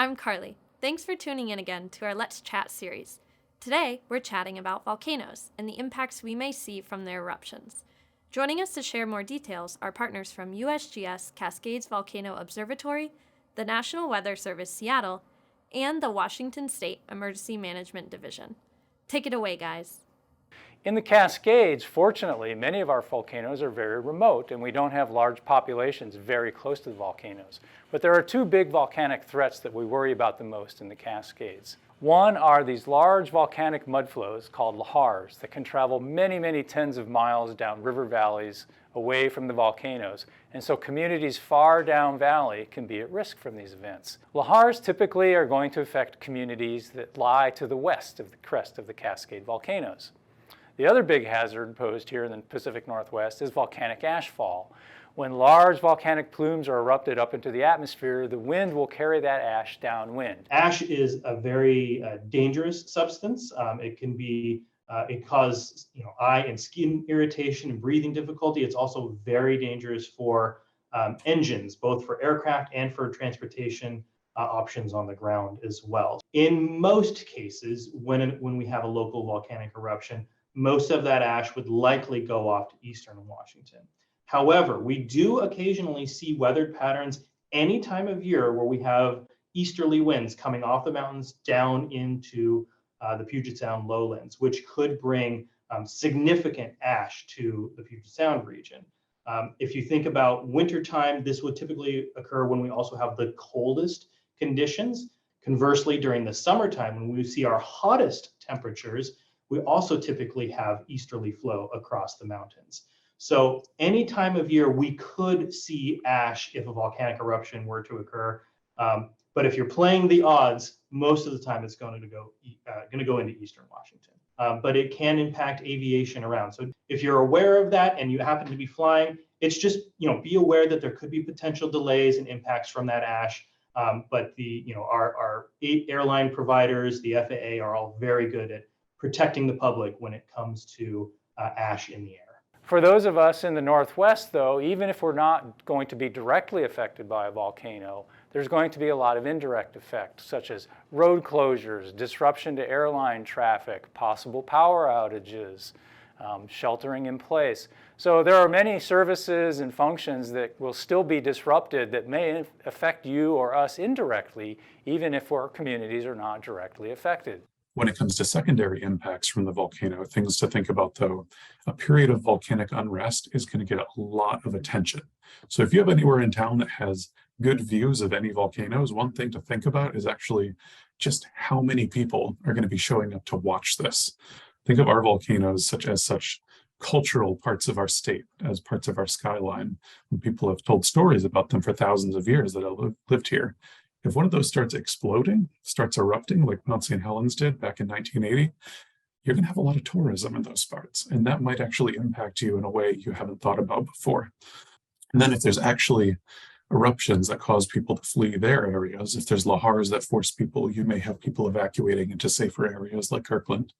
I'm Carly. Thanks for tuning in again to our Let's Chat series. Today, we're chatting about volcanoes and the impacts we may see from their eruptions. Joining us to share more details are partners from USGS Cascades Volcano Observatory, the National Weather Service Seattle, and the Washington State Emergency Management Division. Take it away, guys. In the Cascades, fortunately, many of our volcanoes are very remote and we don't have large populations very close to the volcanoes. But there are two big volcanic threats that we worry about the most in the Cascades. One are these large volcanic mudflows called lahars that can travel many, many tens of miles down river valleys away from the volcanoes. And so communities far down valley can be at risk from these events. Lahars typically are going to affect communities that lie to the west of the crest of the Cascade volcanoes. The other big hazard posed here in the Pacific Northwest is volcanic ashfall. When large volcanic plumes are erupted up into the atmosphere, the wind will carry that ash downwind. Ash is a very dangerous substance. It can be, it causes eye and skin irritation and breathing difficulty. It's also very dangerous for engines, both for aircraft and for transportation options on the ground as well. In most cases, when we have a local volcanic eruption, most of that ash would likely go off to eastern Washington. However, we do occasionally see weathered patterns any time of year where we have easterly winds coming off the mountains down into the Puget Sound lowlands, which could bring significant ash to the Puget Sound region. If you think about wintertime, this would typically occur when we also have the coldest conditions. Conversely, during the summertime, when we see our hottest temperatures, we also typically have easterly flow across the mountains. So any time of year, we could see ash if a volcanic eruption were to occur. But if you're playing the odds, most of the time it's going to go into eastern Washington. But it can impact aviation around. So if you're aware of that and you happen to be flying, it's just, be aware that there could be potential delays and impacts from that ash. But our airline providers, the FAA, are all very good at protecting the public when it comes to ash in the air. For those of us in the Northwest, though, even if we're not going to be directly affected by a volcano, there's going to be a lot of indirect effects, such as road closures, disruption to airline traffic, possible power outages, sheltering in place. So there are many services and functions that will still be disrupted that may affect you or us indirectly, even if our communities are not directly affected. When it comes to secondary impacts from the volcano, things to think about though, a period of volcanic unrest is going to get a lot of attention. So if you have anywhere in town that has good views of any volcanoes, one thing to think about is actually just how many people are going to be showing up to watch this. Think of our volcanoes such cultural parts of our state, as parts of our skyline. And people have told stories about them for thousands of years that have lived here. If one of those starts exploding, starts erupting like Mount St. Helens did back in 1980, you're going to have a lot of tourism in those parts. And that might actually impact you in a way you haven't thought about before. And then if there's actually eruptions that cause people to flee their areas, if there's lahars that force people, you may have people evacuating into safer areas like Kirkland.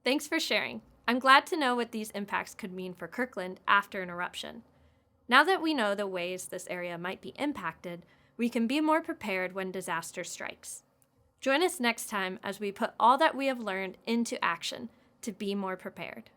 Thanks for sharing. I'm glad to know what these impacts could mean for Kirkland after an eruption. Now that we know the ways this area might be impacted, we can be more prepared when disaster strikes. Join us next time as we put all that we have learned into action to be more prepared.